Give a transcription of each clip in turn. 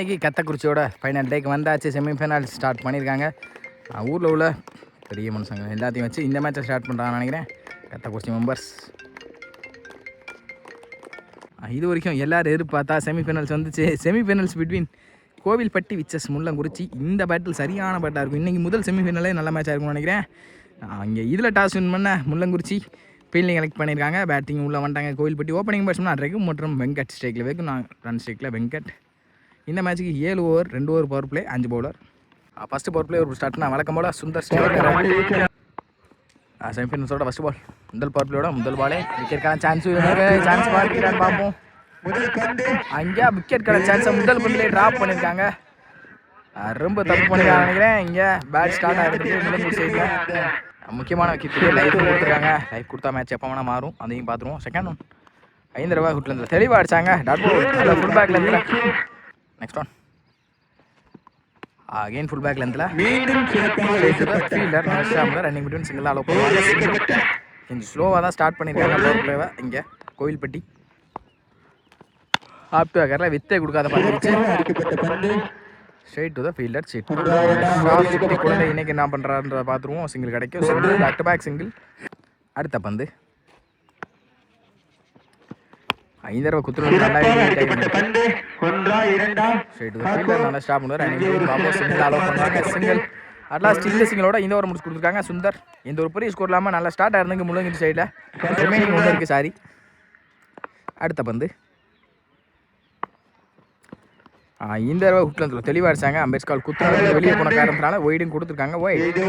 இன்றைக்கி கத்தக்குறிச்சியோட ஃபைனல் டேக்கு வந்தாச்சு. Semi-final start பண்ணியிருக்காங்க. ஊரில் உள்ள பெரிய மனுஷங்க எல்லாத்தையும் வச்சு இந்த மேட்சை ஸ்டார்ட் பண்ணுறாங்கன்னு நினைக்கிறேன். கத்தக்குறிச்சி மெம்பர்ஸ் இது வரைக்கும் எல்லோரும் எதிர்பார்த்தா செமிஃபைனல்ஸ் வந்துச்சு. Semi-finals between Kovilpatti witches Mullankurichi. இந்த பேட்டில் சரியான பேட்டாக இருக்கும். இன்றைக்கி முதல் செமிஃபைனலே நல்ல மேட்சாக இருக்கும்னு நினைக்கிறேன். இங்கே இதில் டாஸ் வின் பண்ண முள்ளங்குறிச்சி ஃபீல்டிங் கலெக்ட் பண்ணியிருக்காங்க. பேட்டிங் உள்ளே வந்துட்டாங்க கோவில்பட்டி. ஓப்பனிங் பேட்ஸ்மேன் ரகு மற்றும் வெங்கட் ஸ்ட்ரைக்கில் வைக்கும். நான் ரன் ஸ்ட்ரைக்கில் வெங்கட். இந்த மேட்ச்சுக்கு 7 over 2 over power play 5 bowler. First power play ஒரு ஸ்டார்ட்னா வழக்கம் போல் சுந்தர் செமிஃபைனல்ஸோட ஃபஸ்ட் பால் முதல் பவர் பிளேயோட முதல் பாலே விக்கெட்கான சான்ஸ் பார்க்கிறான்னு பார்ப்போம். அங்கே விக்கெட்கான சான்ஸை முதல் பந்திலே ட்ராப் பண்ணியிருக்காங்க. ரொம்ப தப்பு பண்ணிருக்காங்க நினைக்கிறேன். இங்கே பேட் ஸ்டார்ட் ஆகிருக்கு முள்ளங்குறிச்சி சைடில். முக்கியமான விக்கெட் லைஃப் கொடுத்துருக்காங்க. லைஃப் கொடுத்தா மேட்ச் எப்போ வேணால் மாறும். அதையும் பார்த்துருவோம். செகண்ட் ஒன் 5 ரூபா ஹுட்லேருந்து தெளிவாக அடிச்சாங்க. டாட் பால் நல்லா ஃபுல் பேக்கில் இருந்து. Next one again full back லென்த்தில் fielder running between single allow பண்ணுவாங்க. கொஞ்சம் ஸ்லோவாக தான் ஸ்டார்ட் பண்ணியிருக்காங்க பவர் பிளேவை. இங்கே கோவில்பட்டி ஆப் டு அகரில் வித்தே கொடுக்காத பார்த்துருச்சு. ஸ்ட்ரெயிட் டு த ஃபீல்டர் சீட். குழந்தை இன்னைக்கு என்ன பண்ணுறான்றதை பார்த்துருவோம். சிங்கிள் கிடைக்கும். Single back to back single. அடுத்த பந்து 5 ரூபா குத்துறது நல்லா ஸ்டாப் பண்ணுவார். சிங்கிள் அலோவ் பண்ணுவாங்க. சிங்கிள் அட்லாஸ்ட் இந்த சிங்கிளோட இந்த ஓவர் முடிச்சு கொடுத்துருக்காங்க சுந்தர். இந்த ஒரு பெரிய ஸ்கோர் இல்லாமல் நல்லா ஸ்டார்ட் ஆயிருந்தாங்க முள்ளங்குறிச்சி சைடில். ரிமைனிங் ஒன்று இருக்குது. சாரி. அடுத்த பந்து இந்த ரூபா குட்டில் தெளிவாக அடிச்சாங்க. அம்பேத்கால் குத்துறது வெளியே போன காரணத்தினால ஒய்டும் கொடுத்துருக்காங்க. ஒய்ட்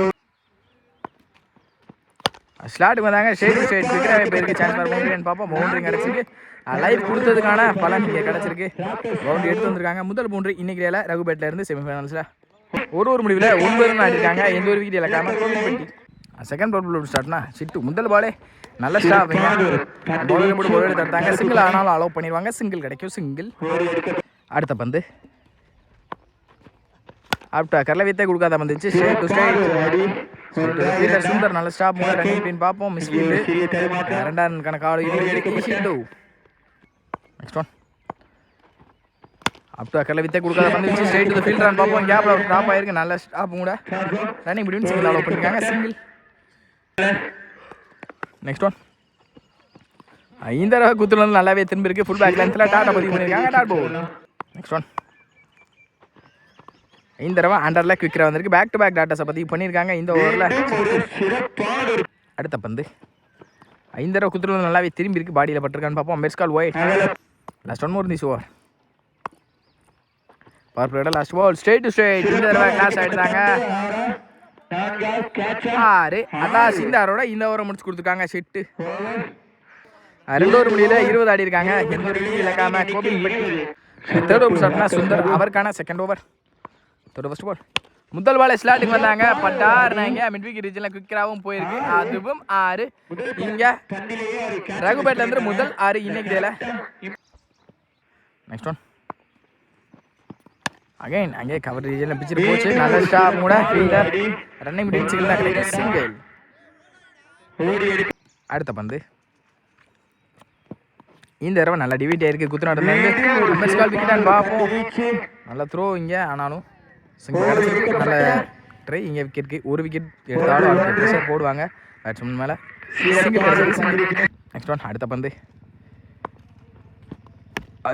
ஸ்லாட்டுக்கு வந்தாங்க. ஸ்ட்ரெயிட் விற்கிறவே பேருக்கு சான்ஸ் பவுண்டரின்னு பார்ப்போம். பவுண்டரி கிடச்சிருக்கு. லைஃப் கொடுத்ததுக்கான பலன் இங்கே கிடச்சிருக்கு. பவுண்டரி எடுத்து வந்திருக்காங்க. முதல் பவுண்டரி இன்னைக்கு ரகுபேட்டில் இருந்து செமிஃபைனல்ஸில் ஒரு முடிவில் 9 ரன் ஆடிருக்காங்க. எந்த ஒரு விக்கெட் இழக்காமல் கோவில்பட்டி. செகண்ட் பவுல் ஸ்டார்ட்னா சிட்டு முதல் பாலே நல்ல ஸ்டாப் பவுலர் போட்டு பவுல் எடுத்து எடுத்தாங்க. சிங்கிள் ஆனாலும் அலோவ் பண்ணிடுவாங்க. சிங்கிள் கிடைக்கும். சிங்கிள். அடுத்த பந்து ஆப்டா கரல வித்தே கொடுக்காத வந்துச்சு. ஸ்ட்ரெயிட் டு ஸ்ட்ரெயிட் சுந்தர் நல்ல ஸ்டாப் ரன்னிங் பின் பார்ப்போம். மிஸ் ஃபீல்டு 2 ரன்னுக்கான கால். நெக்ஸ்ட் ஒன் ஆப்டா கரல வித்தே கொடுக்காத வந்துச்சு. ஸ்ட்ரெயிட் டு ஃபீல்ட் ரன் பார்ப்போம். கேப்ல ட்ராப் ஆயிருக்கு. நல்ல ஸ்டாப் கூட ரன்னிங் பிட்வீன் சிங்கிள் அலோவ் பண்ணிருக்காங்க. சிங்கிள். நெக்ஸ்ட் ஒன் இந்த ரக குத்துல நல்லாவே திரும்பி இருக்கு. ஃபுல் பேக் லென்த்ல டாட்டா பதிவு பண்ணிருக்காங்க. Dot ball. நெக்ஸ்ட் ஒன் இந்த தடவை அண்டர்ல குவிக்கரா வந்திருக்கு. பேக் டு பேக் டாட்டாஸை பதிவு பண்ணியிருக்காங்க இந்த ஓவரில். அடுத்த பந்து 5 தடவை குத்துறது நல்லாவே திரும்பி இருக்கு. பாடியில் பட்டிருக்கான்னு பார்ப்போம். மெர்ஸ்கால் wide. Last one more this over. Power பிளேயோட last ball straight to straight. இந்த தடவை கிளாஸ் ஆகிடுறாங்க. 6 அதான் சிந்தாரோட இந்த ஓவரை முடிச்சு கொடுத்துருக்காங்க. ஷிட்டு 2 ஓவர் முடியல 20 ஆடி இருக்காங்க. எந்த ஒரு விக்கெட் இழக்காம கோவில்பட்டி. தேர்ட் ஓவர் ஸ்டார்ட்னா சுந்தர் அவருக்கான செகண்ட் ஓவர். ஃபர்ஸ்ட் பால் முதல் பால் ஸ்லாட்டுக்கு வந்தாங்க. பட்டாருனாங்க. மிட் விக்கெட் ரீஜனில் குவிக்கராகவும் போயிருக்கு. அதுவும் 6. இங்கே ரகுபேட்ல இருந்து முதல் 6 இன்னைக்கு டேல. நெக்ஸ்ட் ஒன் அகைன் அங்கே கவர் ரீஜனில் பிச்சுட்டு போச்சு. நல்ல ஸ்டாப் கூட ஃபீல்டர் ரன்னிங் பிட்வீன் சிங்கிள் தான் கிடைக்கும். சிங்கிள். அடுத்த பந்து இந்த தடவை நல்லா டிவிட் ஆயிருக்கு. குத்துநாட்டிலேருந்து விக்கெட்டான்னு பார்ப்போம். நல்ல த்ரோ இங்கே. ஆனாலும் சிங்கிள் கிடச்சிருக்கு. நல்ல ட்ரை. இங்கே விக்கெட்டுக்கு ஒரு விக்கெட் எடுத்தாலும் ப்ரெஷர் போடுவாங்க பேட்ஸ்மேன் மேலே. சிங்கிள். நெக்ஸ்ட் ஒன் அடுத்த பந்து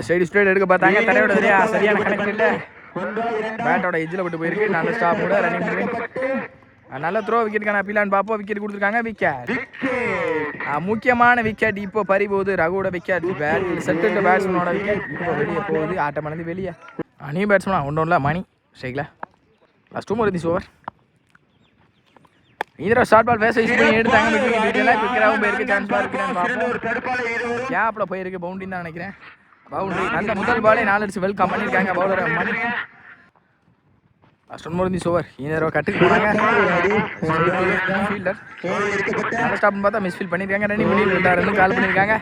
ஸ்ட்ரெயிட் எடுக்க பார்த்தாங்க. தரையோட சரியான கனெக்ட் இல்லை. பேட்டோட எஜ்ஜில் விட்டு போயிருக்கு. நல்ல ஸ்டாப் கூட ரன்னிங் நல்ல த்ரோ. விக்கெட்டுக்கான அப்பீலான்னு பார்ப்போம். விக்கெட் கொடுத்துருக்காங்க. விக்கெட் முக்கியமான விக்கெட் இப்போ பறி போகுது. ரகுவோட விக்கெட். செட்டு பேட்ஸ்மேனோட விக்கெட் இப்போ வெளியே போகுது. ஆட்டம் மறந்து வெளியே. நீ பேட்ஸ்மேனா ஒன்றும் இல்லை மணி ஸ்ட்ரைக்கில். Last 2 over this over. இந்த ஷார்ட் பால் பேச யூஸ் பண்ணி எடுத்தாங்க. குவிக்கராகவும் போயிருக்கு. சான்ஸ் பார்க்கிறான்னு பார்ப்போம். கேப்பில் போயிருக்கு. பவுண்டரின்னு தான் நினைக்கிறேன். பவுண்டரி. அந்த முதல் பாலே 4 அடிச்சு வெல்கம் பண்ணியிருக்காங்க bowler Mani. Last 1 over this over. இந்த தடவை கட்டுக்கு போனாங்க. ஃபீல்டர் நல்ல ஸ்டாப்னு பார்த்தா மிஸ் ஃபீல் பண்ணியிருக்காங்க. ரன்னிங் பண்ணி 2 ரன் கால் பண்ணியிருக்காங்க.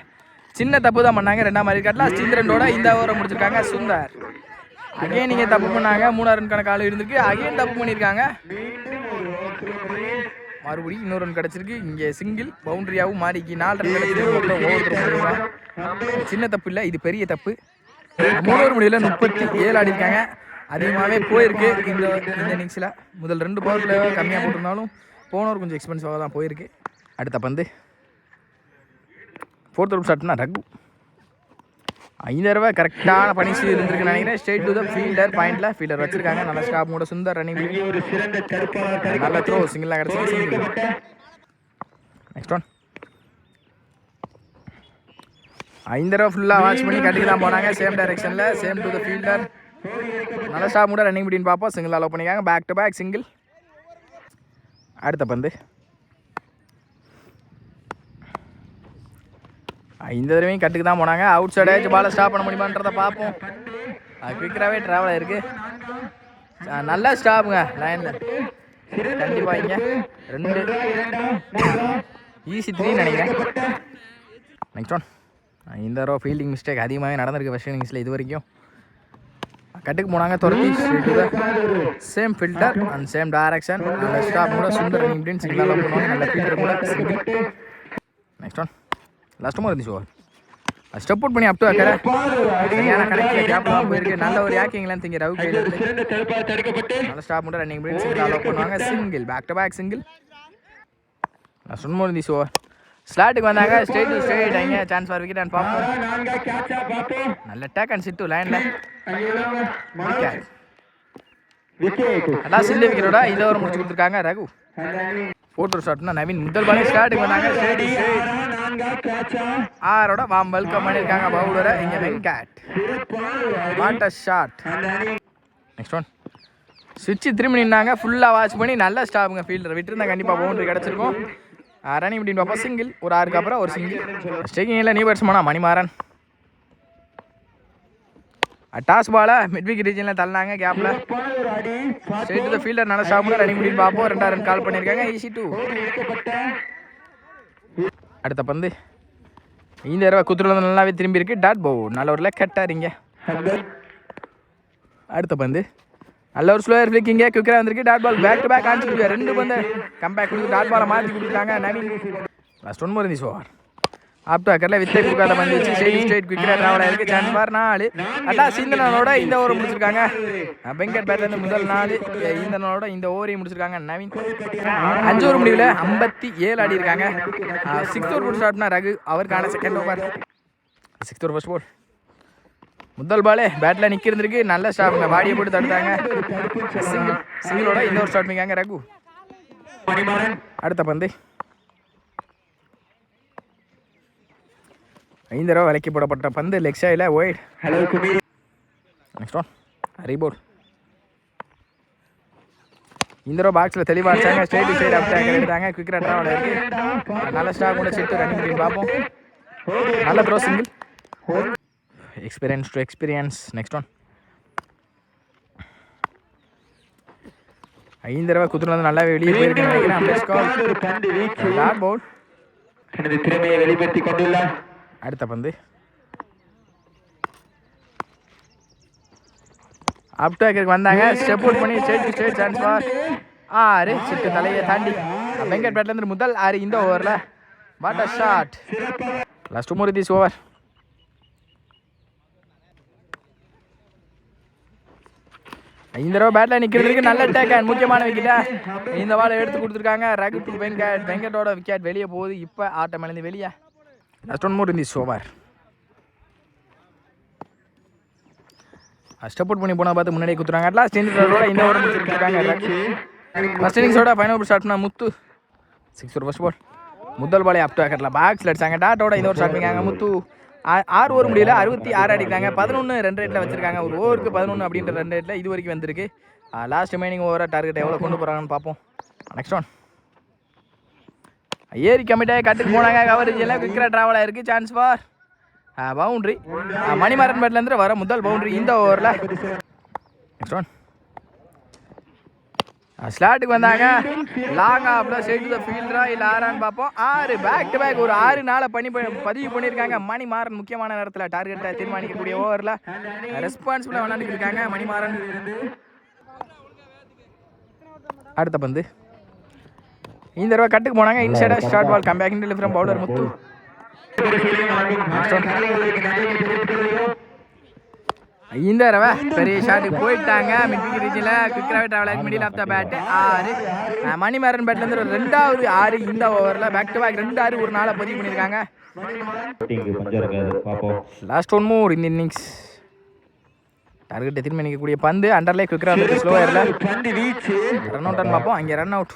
சின்ன தப்பு தான் பண்ணாங்க. 2ஆம் மாதிரி கட்டலாம். லாஸ்ட் 2 ரன்னோட இந்த ஓவரை முடிச்சிருக்காங்க சுந்தர். அகைன் நீங்கள் தப்பு பண்ணாங்க. 3 ரன்னுக்கான கால் இருந்திருக்கு. அகைன் தப்பு பண்ணியிருக்காங்க. மறுபடியும் இன்னொரு ரன் கிடச்சிருக்கு. இங்கே சிங்கிள் பவுண்டரியாகவும் மாறிக்கு 4 ரன் கிடச்சிருக்கு. சின்ன தப்பு இல்லை, இது பெரிய தப்பு. 3 ஓவர் முடியல 37 ஆடிருக்காங்க. அதிகமாகவே போயிருக்கு இந்த இன்னிங்ஸில். முதல் 2 பவர் பிளே கம்மியாக போட்டிருந்தாலும் போனவர் கொஞ்சம் எக்ஸ்பென்சிவாக தான் போயிருக்கு. அடுத்த பந்து 4th ஓவர் ஷாட்னா ரகு. 5 தடவை கரெக்டான பனிஷ் இருந்திருக்குன்னு நினைக்கிறேன். ஸ்ட்ரெயிட் டு த ஃபீல்டர் பாயிண்டில் ஃபீல்டர் வச்சிருக்காங்க. நல்ல ஸ்டாப் கூட சுந்தர் ரன்னிங், நல்ல த்ரோ, சிங்கிளாக கிடச்சி. நெக்ஸ்ட் ஒன் 5 தடவை ஃபுல்லாக வாட்ச் பண்ணி கட்டிக்கு தான் போனாங்க. சேம் டைரெக்ஷனில், சேம் டு த ஃபீல்டர். நல்ல ஸ்டாப் கூட ரன்னிங் பிடின்னு பார்ப்போம். சிங்கிள் அலோவ் பண்ணிக்காங்க. Back to back single. அடுத்த பந்து 5 தடவையும் கட்டுக்கு தான் போனாங்க. அவுட் சைட் ஆச்சு. பாலை ஸ்டாப் பண்ண முடியுமான்றதை பார்ப்போம். குவிக்கராகவே ட்ராவல் ஆகிருக்கு. நல்லா ஸ்டாப்புங்க லைனில். கண்டிப்பாக இங்கே 2 ஈஸி 3 நினைக்கிறேன். நெக்ஸ்ட் ஒன் 5 தடவை ஃபீல்டிங் மிஸ்டேக் அதிகமாகவே நடந்திருக்கு ஃபர்ஸ்ட் இன்னிங்ஸில் இது வரைக்கும். கட்டுக்கு போனாங்க. துரத்தி same filter and same direction. நல்ல ஸ்டாப் கூட சுந்தர் ரன்னிங் பிடின்னு சிங்கிளாக பண்ணுவாங்க. நல்ல ஃபீல்டர் கூட சிங்கிள். நெக்ஸ்ட் ஒன் லாஸ்ட்டுமா இருந்துச்சு. ஓவர் ஸ்டெப் அவுட் பண்ணி அப் டு அக்கறை சரியான கணக்கில் கேப்லாம் போயிருக்கு. நல்ல ஒரு யாக்கிங்லாம் திங்க ரவு கையில். நல்ல ஸ்டாப் மட்டும் ரன்னிங் பண்ணி சிங்கிள் அலோவ் பண்ணுவாங்க. Single back to back single. Last one more இருந்துச்சு. ஓவர் ஸ்லாட்டுக்கு வந்தாங்க. Straight to straight. அங்கே சான்ஸ் ஃபார் விக்கெட் அண்ட் பார்ப்போம். நல்ல டேக் அண்ட் சிட்டு லைனில். அதான் சில்லி விக்கெட்டோட 5 ஓவர் முடிச்சு கொடுத்துருக்காங்க ரகு. 4th over ஷாட்னா Naveen. முதல் பாலே ஸ்டார்ட்டுக்கு வந்தாங்க. 6 வாம் வெல்கம் பண்ணியிருக்காங்க பவுலரை. இங்கே Venkat. What a shot. Next one சுவிட்சு திரும்பி நின்னாங்க. ஃபுல்லாக வாட்ச் பண்ணி நல்ல ஸ்டாப்புங்க. ஃபீல்டர் விட்டுருந்தா கண்டிப்பாக பவுண்டரி கிடச்சிருக்கும். ரன்னிங் அப்படின்னு பார்ப்போம். சிங்கிள். ஒரு 6க்கு அப்புறம் ஒரு சிங்கிள். ஸ்டேக்கிங்கில் நியூ பேட்ஸ்மேனா மணிமாறன். டாஸ் பாலை மிட் விக்கெட் ரீஜனில் தள்ளினாங்க. கேப்பில் ஸ்ட்ரெயிட் டு த ஃபீல்டர். நல்ல ஸ்டாப் கூட ரன்னிங் அப்படின்னு பார்ப்போம். 2 ரன் கால் பண்ணியிருக்காங்க. ஈஸி 2. அடுத்த பந்து 5 தடவை குத்துறது நல்லாவே திரும்பி இருக்கு. டாட் போ நல்ல ஒரு லெக் கட்டார் இங்கே. அடுத்த பந்து நல்ல ஒரு ஸ்லோயர் ஃபிளிக்கிங்க. குயிக்கராக வந்திருக்கு. Dot ball back to back answer. 2 பந்து கம்பேக் கொடுத்து டாட் பாலை மாற்றி கொடுத்துட்டாங்க நவீன். லாஸ்ட் ஒன் மோர் இருந்துச்சு. ஓவர் அப் டு அக்கரில் வித்தை கொடுக்காத பந்து வச்சு ஸ்ட்ரெயிட் குயிக்கராக ட்ராவல் ஆயிருக்கு. Chance for 4. அதான் சிந்தனோட இந்த ஓவர் முடிச்சிருக்காங்க. வெங்கட் பேட்லேருந்து முதல் 4. இந்தனோட இந்த ஓவரையும் முடிச்சிருக்காங்க நவீன். 5 ஓவர் முடிவில் 57 ஆடி இருக்காங்க. 6th ஓவர் ஸ்டார்ட்னா ரகு. அவருக்கான second over. 6th over first ball. முதல் பாலே பேட்டில் நிற்க இருந்திருக்கு. நல்ல ஸ்டாப்புங்க. பாடியை போட்டு தடுத்தாங்க. சிங்கிளோட இந்த ஓவர் ஸ்டார்ட் பண்ணிக்காங்க ரகு. அடுத்த பந்து 5 தடவை விலைக்கு போடப்பட்ட பந்து லெக் சைடில் ஒயிட். Next one report. இந்த தடவை பாக்ஸில் தெளிவாக அடிச்சாங்க. ஸ்ட்ரெயிட் டு ஸ்ட்ரெயிட் அப் டேக்கர் எடுத்தாங்க. குயிக்கராக ட்ராவல் ஆகிருக்கு. நல்ல ஸ்டாப் கூட சிட்டு ரன்னிங் அப்படின்னு பார்ப்போம். நல்ல throw single. Experience to experience. Next one 5 தடவை குத்துறது நல்லா வெளியே போயிருக்கேன்னு நினைக்கிறேன். Dot ball. திறமையை வெளிப்படுத்தி கொண்டுள்ளார். அடுத்த பந்து அப் டேக்கருக்கு வந்தாங்க. ஸ்டெப் அவுட் பண்ணி straight to straight chance for 6. சிட்டு தலையை தாண்டி வெங்கட் பேட்லேருந்து முதல் 6 இந்த ஓவரில். What a shot. Last more this over. இந்த தடவை பேட்டில் நிற்கிறதுக்கு நல்ல டேக் அண்ட் முக்கியமான விக்கெட்டா இந்த பாலை எடுத்து கொடுத்துருக்காங்க ரகு டு வெங்கட். வெங்கட்டோட விக்கெட் வெளியே போகுது. இப்போ ஆட்டம் இழந்து வெளியே. Last one more in this over. Step out பண்ணி போனால் பார்த்து முன்னாடியே குத்துறாங்க. லாஸ்ட் இந்த ஓவர் முடிச்சிருக்காங்க ரகு. ஃபர்ஸ்ட் இன்னிங்ஸோட ஃபைனல் ஓவர் ஸ்டார்ட்னா Muthu. 6th over first ball. முதல் பாலே அப் டு அக்கரில் பாக்ஸில் அடிச்சாங்க. டாட்டோட இந்த ஓவர் ஸ்டார்ட் பண்ணிக்காங்க முத்து. 6 ஓவர் முடியல 66 அடிக்கிறாங்க. 11 ரன் ரேட்டில் வச்சிருக்காங்க. ஒரு ஓவருக்கு 11 அப்படின்ற ரன் ரேட்டில் இது வரைக்கும் வந்திருக்கு. லாஸ்ட் ரிமைனிங் ஓவராக டார்கெட் எவ்வளோ கொண்டு போகிறாங்கன்னு பார்ப்போம். நெக்ஸ்ட் ஒன் ஏரி கமிட்டாக கட்டுக்கு போனாங்க. கவரேஜ் எல்லாம் குயிக்கராக ட்ராவல் ஆயிருக்கு. Chance for boundary. மணிமாறன் பேட்லேருந்து வர முதல் பவுண்ட்ரி இந்த ஓவரில். நெக்ஸ்ட் ஒன் ஸ்லாட்டுக்கு வந்தாங்க. லாங் ஆஃப்ல ஸ்ட்ரெயிட் டு த ஃபீல்டரா இல்லை 6 பார்ப்போம். 6 பேக் டு பேக் ஒரு 6 நாளை பதிவு பண்ணியிருக்காங்க மணிமாறன். முக்கியமான நேரத்தில் டார்கெட்டை தீர்மானிக்கக்கூடிய ஓவரில் ரெஸ்பான்சிபிளாக விளையாண்டுட்டு இருக்காங்க மணிமாறன். அடுத்த பந்து இந்த தடவை கட்டுக்கு போனாங்க. இன்சைடாக short ball comeback in from bowler Muthu. இந்த தடவை பெரிய ஷாட்டுக்கு போயிட்டாங்க. மிட் விக்கெட் ரீச்சில் குயிக்காகவே travel middle of the bat 6. Manimaran பேட்லேருந்து ஒரு 2வது 6 இந்த ஓவரில் பேக் டு பேக் 2 6 ஒரு நாளை பதிவு பண்ணியிருக்காங்க. லாஸ்ட் ஒன் மோர் இந்த இன்னிங்ஸ். டார்கெட்டை திரும்பி நிற்கக்கூடிய பந்து அண்டர்லே குயிக்காக ஸ்லோவாக ரன் அவுட் பார்ப்போம். அங்கே ரன் அவுட்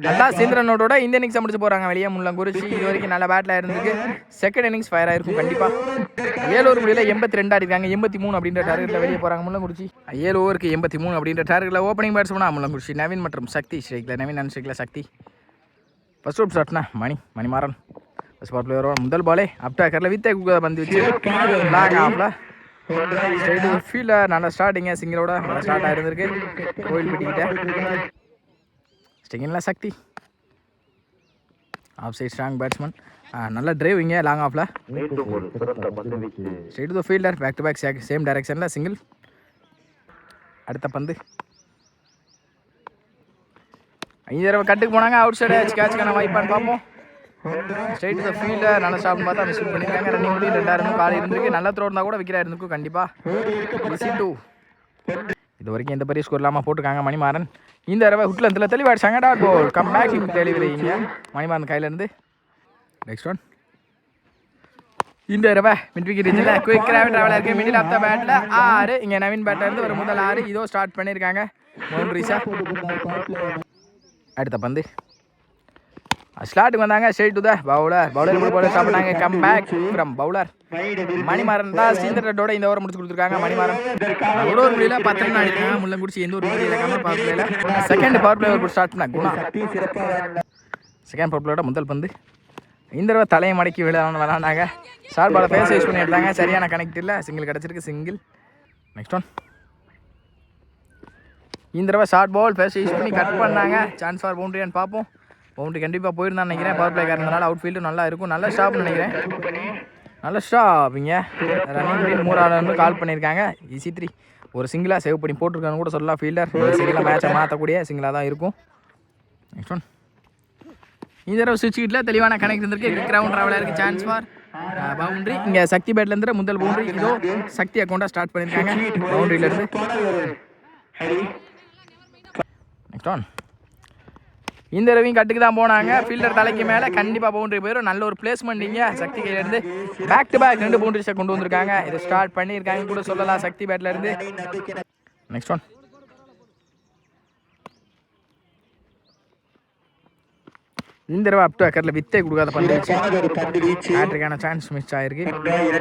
நல்லா சேர்ந்து ரன் அவுட்டோட இந்த இன்னிங்ஸை முடிச்சு போகிறாங்க. வெளியே முள்ளங்குறிச்சி இது வரைக்கும் நல்ல பேட்டில் இருந்திருக்கு. செகண்ட் இன்னிங்ஸ் ஃபயர் ஆயிருக்கும் கண்டிப்பாக. 7 ஓவர் முடியல 82 ஆடிருக்காங்க. 83 அப்படின்ற டார்கெட்டில் வெளியே போகிறாங்க முள்ளங்குறிச்சி. 7 ஓவருக்கு 83 அப்படின்ற டார்கெட்டில் ஓப்பனிங் பேட்ஸ்மேனா முள்ளங்குறிச்சி நவீன் மற்றும் சக்தி ஸ்ட்ரைக்கில். நவீன் அண்ட் ஸ்ட்ரைக்கில் சக்தி. ஃபர்ஸ்ட் அவுட் ஷாட்னா மணிமாறன் ஃபர்ஸ்ட் பால் பிளேயரோட முதல் பாலே அப்டாக்கரில் வித்தை குக்க பந்து வச்சு லாங் ஆஃபில் ஸ்ட்ரைட்டு ஃபீல்டில் நல்ல ஸ்டார்டிங்க சிங்கிளோட நல்ல ஸ்டார்ட் ஆகிருந்திருக்கு. கோயில் பிட்டிக்கிட்ட ஸ்டிங்கில் Sakthi off side strong batsman. நல்ல டிரைவிங்க லாங் ஆஃபில் straight to fielder back to back same டைரக்ஷனில் சிங்கிள். அடுத்த பந்து 5 தடவை கட்டுக்கு போனாங்க. அவுட் சைடு கேட்சுக்கான வாய்ப்பான்னு பார்ப்போம். ஸ்ட்ரைட் டு ஃபீல்டர் நல்ல ஸ்டாப்னு பார்த்தா மிஸ் பண்ணியிருக்காங்க. ரன்னிங் பண்ணி 2 கால் இருந்திருக்கு. நல்ல த்ரோ இருந்தால் கூட விக்கெட் இருந்திருக்கும் கண்டிப்பாக. ஈஸி 2 இது வரைக்கும் எந்த பெரிய ஸ்கோர் இல்லாமல் போட்டிருக்காங்க மணிமாறன். இந்த தடவை ஹுட்டில் இதில் தெளிவாடிச்சாங்க. டாட் பால் கம் பேக்கிங் டெலிவரிங்க மணிமாறன் கையிலேருந்து. நெக்ஸ்ட் ஒன் இந்த தடவை மிட் விக்கெட் ரீச்சில் குயிக்காகவே ட்ராவல் இருக்குது. மிடில் ஆஃப் த பேட்டில் 6. இங்கே நவீன் பேட்லேருந்து ஒரு முதல் 6 இதோ ஸ்டார்ட் பண்ணியிருக்காங்க பவுண்ட்ரிஸா. அடுத்த பந்து ஸ்லாட்டுக்கு வந்தாங்க. Straight to the bowler bowler stop பண்ணாங்க. Come back from bowler Manimaran தான் சீந்தரோட இந்த ஓவர் முடிச்சு கொடுத்துருக்காங்க. மணிமாறன் ஒரு முடியல 10 ரன் ஆடிருக்காங்க. முள்ளங்குறிச்சி எந்த ஒரு முடியல பவர் பிளேல. Second power play over start பண்ண குணா. செகண்ட் பவர் பிளேயோட முதல் பந்து இந்த தடவை தலையை மடக்கி விளையாண்டாங்க. ஷார்ட் பாலை பேச யூஸ் பண்ணி எடுத்தாங்க. சரியான கனெக்ட் இல்லை. சிங்கிள் கிடச்சிருக்கு சிங்கிள். நெக்ஸ்ட் ஒன் இந்த தடவை ஷார்ட் பால் பேச யூஸ் பண்ணி கட் பண்ணாங்க. சான்ஸ் ஃபார் பவுண்டரியான்னு பார்ப்போம். பவுண்டரி கண்டிப்பாக போயிருந்தான்னு நினைக்கிறேன். பவர் பிளே காரணத்தினால அவுட் ஃபீல்டு நல்லா இருக்கும். நல்ல ஸ்டாப்னு நினைக்கிறேன். நல்ல ஸ்டாப்பிங்க. ரன்னிங் 3 கால் பண்ணியிருக்காங்க. ஈஸி 3 ஒரு சிங்கிளாக சேவ் பண்ணி போட்டிருக்கான்னு கூட சொல்லலாம். ஃபீல்டர் சிங்கிளாக மேட்சை மாற்றக்கூடிய சிங்கிளாக தான் இருக்கும். நெக்ஸ்ட் ஒன் இந்த தடவை சுவிட்ச் கிட்டில் தெளிவான கனெக்ட் இருந்திருக்கு. கிரவுண்ட் ட்ராவலாக இருக்குது. Chance for boundary. இங்கே சக்தி பேட்லேருந்து முதல் பவுண்டரி இதோ சக்தி அக்கௌண்ட்டாக ஸ்டார்ட் பண்ணியிருக்காங்க பவுண்டரியிலேருந்து. நெக்ஸ்ட் ஒன் இந்த தடவையும் கட்டுக்கு தான் போனாங்க. ஃபீல்டர் தலைக்கு மேலே கண்டிப்பாக பவுண்டரி போயிடும். நல்ல ஒரு பிளேஸ்மெண்ட் இங்கே சக்தி கையிலேருந்து. பேக் டு பேக் 2 பவுண்டரிஸை கொண்டு வந்திருக்காங்க. இதை ஸ்டார்ட் பண்ணியிருக்காங்க கூட சொல்லலாம் சக்தி பேட்லேருந்து. நெக்ஸ்ட் ஒன் இந்த தடவை அப் டு அக்கரில் வித்தை கொடுக்காத பந்து பேட்டரிக்கான சான்ஸ் மிஸ் ஆகிருக்கு.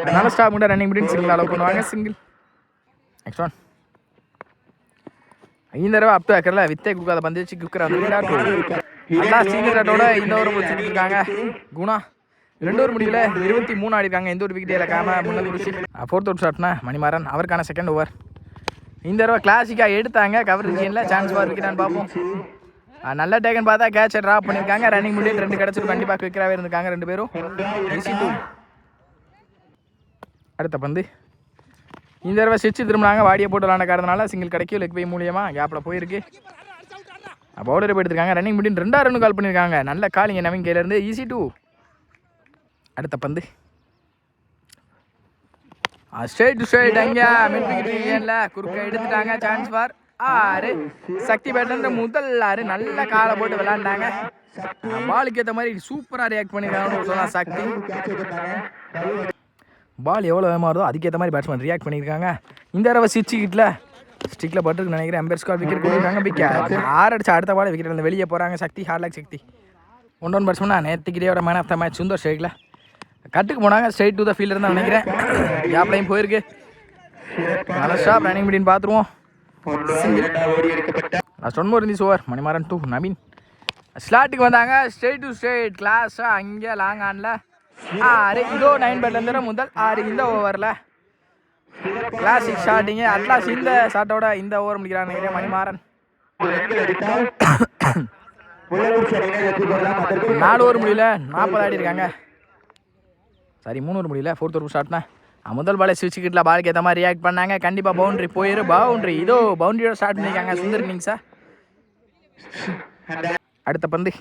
அதனால ஸ்டாப் மட்டும் ரன்னிங் முடியும் சிங்கிள் அலோவ் பண்ணுவாங்க. சிங்கிள். நெக்ஸ்ட் ஒன் இந்த தடவை அப் டு அக்கரில் வித்தை கொடுக்காத பந்து வச்சு குக்கர் நல்லா சீனியரோட இந்த ஓவர் முடிச்சுட்டு இருக்காங்க. குணா 2 ஓவர் முடிவில் 23 ஆடிருக்காங்க. எந்த ஒரு விக்கெட் இழக்காம முன்னகுறிச்சி. 4th அவுட் ஷாட்னா மணிமாறன் அவருக்கான செகண்ட் ஓவர். இந்த தடவை கிளாசிக்காக எடுத்தாங்க. கவர் ரீஜனில் சான்ஸ் ஃபார் விக்கெட்டான்னு பார்ப்போம். நல்ல டேக்கன் பார்த்தா கேட்சை ட்ராப் பண்ணியிருக்காங்க. ரன்னிங் முடியும் 2 கிடச்சிட்டு கண்டிப்பாக குயிக்காகவே இருந்திருக்காங்க 2 பேரும். ஈஸி 2 அடுத்த பந்து இந்த தடவை ஸ்விட்ச் திரும்பினாங்க. வாடியை போட்டு விளாண்ட காரணத்தினால சிங்கிள் கிடைக்கும். லெக் பை மூலியமாக கேப்பில் போயிருக்கு. பவுலரை போயிருக்காங்க. ரன்னிங் முடியும் 2 ரன் கால் பண்ணியிருக்காங்க. நல்ல காலிங்க நவீன் கையிலேருந்து. ஈஸி 2 அடுத்த பந்து ஸ்ட்ரைட் டு ஸ்ட்ரைட் அங்கே மிட் விக்கெட் குறுக்க எடுத்துட்டாங்க. Chance for 6. சக்தி பேட்லேருந்து முதல் 6 நல்ல காலை போட்டு விளாண்டாங்க. பாலுக்கு ஏற்ற மாதிரி சூப்பராக ரியாக்ட் பண்ணியிருக்காங்கன்னு சொல்லலாம் சக்தி. பால் எவ்வளோ வேகமாக வருதோ அதுக்கேற்ற மாதிரி பேட்ஸ்மேன் ரியாக்ட் பண்ணியிருக்காங்க. இந்த தடவை ஸ்டிக்கில் பட்டுருக்கு நினைக்கிறேன். அம்பேர் ஸ்கார் விக்கெட் கொடுத்துருக்காங்க. விக்கெட் 6 அடிச்சு அடுத்த பால் விக்கெட் வந்து வெளியே போகிறாங்க. சக்தி ஹார்ட்லாக் சக்தி 1 பேட்ஸ்மேனா நேற்றுக்கிட்டேயோட man of the match Sundar ஸ்ட்ரைக்கில் கட்டுக்கு போனாங்க. ஸ்ட்ரைட் டு த ஃபீல்டர் தான் நினைக்கிறேன். கேப்லையும் போயிருக்கு. நல்ல ஸ்டாப் ரன்னிங் முடின்னு பார்த்துருவோம். Last 1 more over. Manimaran 2 Naveen ஸ்லாட்டுக்கு வந்தாங்க. ஸ்ட்ரைட் டு ஸ்ட்ரைட் கிளாஸாக அங்கே லாங் ஆனில் 6 இதோ 9 பேட்லேருந்து முதல் 6 இந்த ஓவரில் கிளாசிக் ஷாட்டிங்க. அட்லாஸ் இந்த ஷாட்டோட இந்த ஓவர் முடிக்கிறாங்க நினைக்கிறேன் மணிமாறன். 4 ஓவர் முடியல 40 ஆடி இருக்காங்க. சாரி 3 ஓவர் முடியல 4th ஓவர் ஷாட்னா முதல் பாலை ஸ்விட்ச் கிட்டில் பாலுக்கு ஏற்ற மாதிரி ரியாக்ட் பண்ணாங்க. கண்டிப்பாக பவுண்டரி போயிடும். பவுண்டரி இதோ பவுண்டரியோட ஸ்டார்ட் பண்ணியிருக்காங்க சுந்தர் இன்னிங்ஸா. அடுத்த பந்து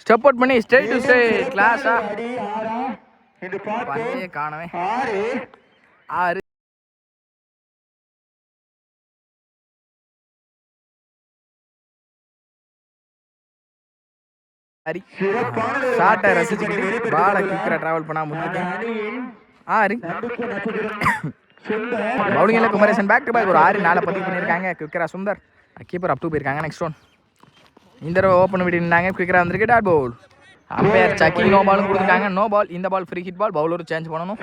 ஸ்டெப் அவுட் பண்ணி ஸ்ட்ரைட் டு ஸ்ட்ரைட் கிளாஸா காணவே 6 சரி ஷாட்டை ரசிச்சுக்கிட்டு பாலை குயிக்கராக ட்ராவல் பண்ணால் முடிஞ்சிருக்கேன் 6. பவுலிங்கில் குமரேசன் பேக் டு பேக் ஒரு 6 4 பதிவு பண்ணியிருக்காங்க. குயிக்கரா சுந்தர் கீப்பர் அப் டூ போயிருக்காங்க. நெக்ஸ்ட் ஒன் இந்த தடவை ஓப்பன் விட்டு நின்றாங்க. குயிக்கரா வந்திருக்கு. Dot ball. அம்பையர் சக்கிங் நோ பாலும் கொடுத்துருக்காங்க. No ball. இந்த ball free hit ball. Bowler change பண்ணணும்.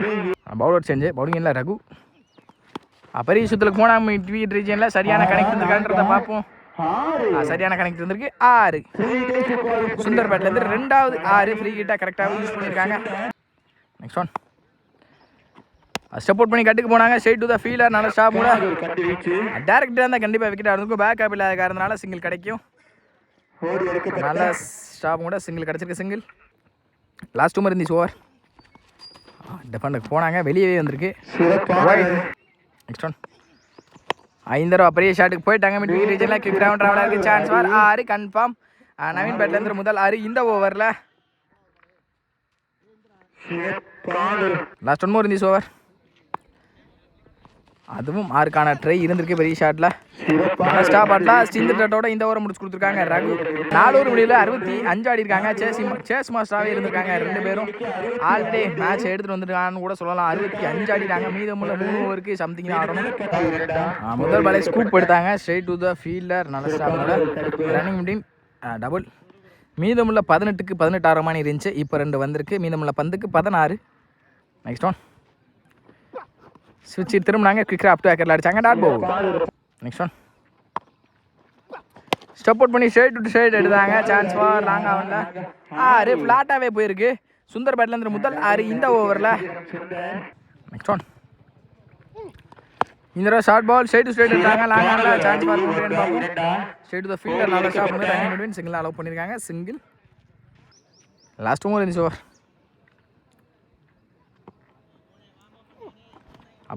பவுலர் சேஞ்சு பவுலிங்கில் ரகு பெரிய சுற்றுலுக்கு போனால் மிட் ரீஜனில் சரியான கனெக்ட் இருந்திருக்கான்றத பார்ப்போம். சரியான கனெக்ட் இருந்திருக்கு. 6 சுந்தர் பேட்லேருந்து 2வது 6 ஃப்ரீ ஹிட்டாக கரெக்டாக யூஸ் பண்ணியிருக்காங்க. நெக்ஸ்ட் ஒன் சப்போர்ட் பண்ணி கட்டுக்கு போனாங்க. Straight to the fielder. நல்ல ஸ்டாப் கூட டேரக்டாக இருந்தால் கண்டிப்பாக விக்கெட் ஆகிறதுக்கும் பேக் அப் இல்லாத காரணத்தினால சிங்கிள் கிடைக்கும். நல்ல ஸ்டாப் கூட சிங்கிள் கிடச்சிருக்கு. சிங்கிள் லாஸ்ட் ஓவர் இருந்துச்சு. ஓவர் டிஃபெண்டருக்கு போனாங்க. வெளியே வந்திருக்கு. நெக்ஸ்ட் ஒன் 5 தடவை பெரிய ஷாட்டுக்கு போயிட்டாங்க. மிட் விக்கெட் ரீஜனில் கிக் ரவுண்ட் ட்ராவலாக இருக்குது. Chance for 6 confirm. நவீன் பேட்லேருந்து முதல் 6 இந்த ஓவரில். லாஸ்ட் ஒன் மோர் இருந்துச்சு. ஓவர் அதுவும் 6க்கான ட்ரை இருந்திருக்கு. பெரிய ஷாட்டில் ஸ்டாப் அட்லாஸ்ட் இந்த டட்டோட இந்த ஓவரை முடிச்சு கொடுத்துருக்காங்க. ரகு 4 ஓவர் முடிவில் 65 ஆடி இருக்காங்க. சேஸ் மாஸ்டராகவே இருந்திருக்காங்க 2 பேரும். ஆல்ரெடி மேட்ச் எடுத்துகிட்டு வந்துருக்காங்கன்னு கூட சொல்லலாம். 65 ஆடிட்டாங்க. மீதமுள்ள 3 ஓவருக்கு சம்திங் தான் ஆடணும். முதல் பாலை ஸ்கூப் எடுத்தாங்க. Straight to the fielder. நல்ல ஸ்டாப்போட ரன்னிங் முடியும் டபுள். மீதமுள்ள 18க்கு 18 ஆகிற மாதிரி இருந்துச்சு. இப்போ 2 வந்திருக்கு. மீதமுள்ள 10க்கு 16. நெக்ஸ்ட் ஒன் ஸ்விட்ச் திரும்பினாங்க. குயிக்கராக அப் டு ஏக்கரில் அடிச்சாங்க. Dot ball. Next one support பண்ணி ஸ்ட்ரெயிட் டு ஸ்ட்ரெயிட் எடுத்தாங்க. சான்ஸ் ஃபார் லாங் ஆகல. 6 ஃப்ளாட்டாகவே போயிருக்கு. சுந்தர் பேட்லேருந்து முதல் 6 இந்த ஓவரில். நெக்ஸ்ட் ஒன் இந்த தடவை short ball straight to straight எடுத்தாங்க. லாங் ஆகல. Chance for straight to the fielder. நல்ல ஷாட் வந்து ரன்னிங் மிட்வீன் சிங்கிள் அலோவ் பண்ணியிருக்காங்க. சிங்கிள் லாஸ்ட் ஓவர் இருந்துச்சு. ஓவர்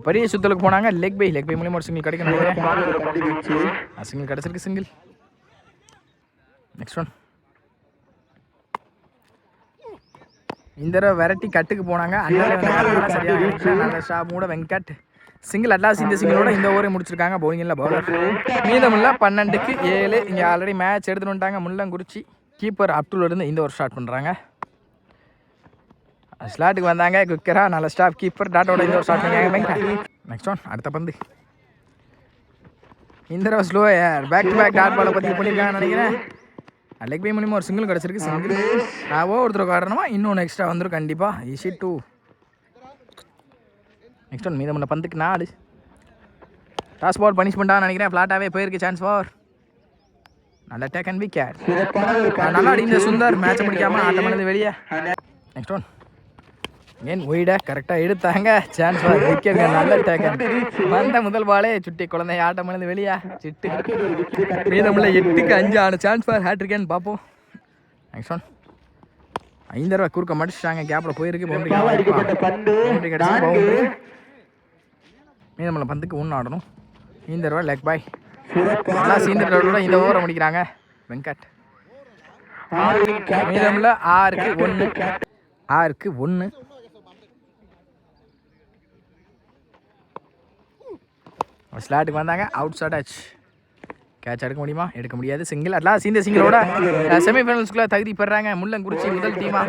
பெரிய சுத்தலுக்கு போனாங்க. லெக் பை மூலியமாக ஒரு சிங்கிள் கிடைக்கும் நினைக்கிறேன். சிங்கிள் கிடச்சிருக்கு. சிங்கிள் நெக்ஸ்ட் ஒன் இந்த தடவை வெரைட்டி கட்டுக்கு போனாங்க. நல்ல ஸ்டாப் கூட வெங்கட் சிங்கிள் அட்லாஸ். இந்த சிங்கிளோட இந்த ஓவரை முடிச்சிருக்காங்க. பவுலிங்கில் பவுலர். மீதமுள்ள 12க்கு 7. இங்கே ஆல்ரெடி மேட்ச் எடுத்துகிட்டு வந்துட்டாங்க. முள்ளங்குறிச்சி கீப்பர் அப்டூலேருந்து இந்த ஓவர் ஸ்டார்ட் பண்ணுறாங்க. ஸ்லாட்டுக்கு வந்தாங்க. குயிக்கரா நல்ல ஸ்டாப். கீப்பர் டாட்டோட இந்த ஒரு ஸ்டார்ட் பண்ணாங்க. நெக்ஸ்ட் ஒன் அடுத்த பந்து இந்த தடவை slow back to back dot பாலை பற்றி பண்ணியிருக்காங்கன்னு நினைக்கிறேன். லெக் பை மூலியமாக ஒரு சிங்கிள் கிடச்சிருக்கு. சிங்கிள் ஒருத்தருக்கு ஆடணுமா இன்னொன்று எக்ஸ்ட்ரா வந்துடும் கண்டிப்பாக. ஈஸி 2. நெக்ஸ்ட் ஒன் மீதமுள்ள 10க்கு 4. டாஸ் பால் பனிஷ்மெண்ட்டாக நினைக்கிறேன். ஃப்ளாட்டாகவே போயிருக்கு. சான்ஸ் ஃபார் நல்ல டேக் அண்ட் விக்கெட். நல்லா அடிந்த சுந்தர் மேட்சை முடிக்காமல் ஆட்டம் பண்ணது வெளியே. நெக்ஸ்ட் ஒன் ஏன் ஒய்டா கரெக்டாக எடுத்தாங்க. Chance for wicket. நல்ல டேக்கன். வந்த முதல் பாலே சுட்டி குழந்தை ஆட்டம் பண்ணது வெளியா. சிட்டு மீதமுள்ள 8க்கு 5 ஆன சான்ஸ் ஃபார் ஹேட்ரிக்கேன்னு பார்ப்போம். நெக்ஸ்ட் ஒன் 5 தடவை குறுக்க மடிச்சிட்டாங்க. கேப்பில் போயிருக்கு. பவுண்டரி கிடச்சி பவுண்டரி. மீதமுள்ள 10க்கு 1 ஆடணும். இந்த தடவை லெக் பாய். நல்லா சீந்த தடவை இந்த ஓவரை முடிக்கிறாங்க. வெங்கட் மீதமுள்ள 6க்கு 1. ஸ்லாட்டுக்கு வந்தாங்க. Out side touch. கேட்ச் எடுக்க முடியுமா? எடுக்க முடியாது. சிங்கிள் அட்லாஸ்ட் இந்த சிங்கிளோட செமிஃபைனல்ஸ்குள்ளே தகுதி பெறாங்க. முள்ளங்குறிச்சி முதல் டீமா.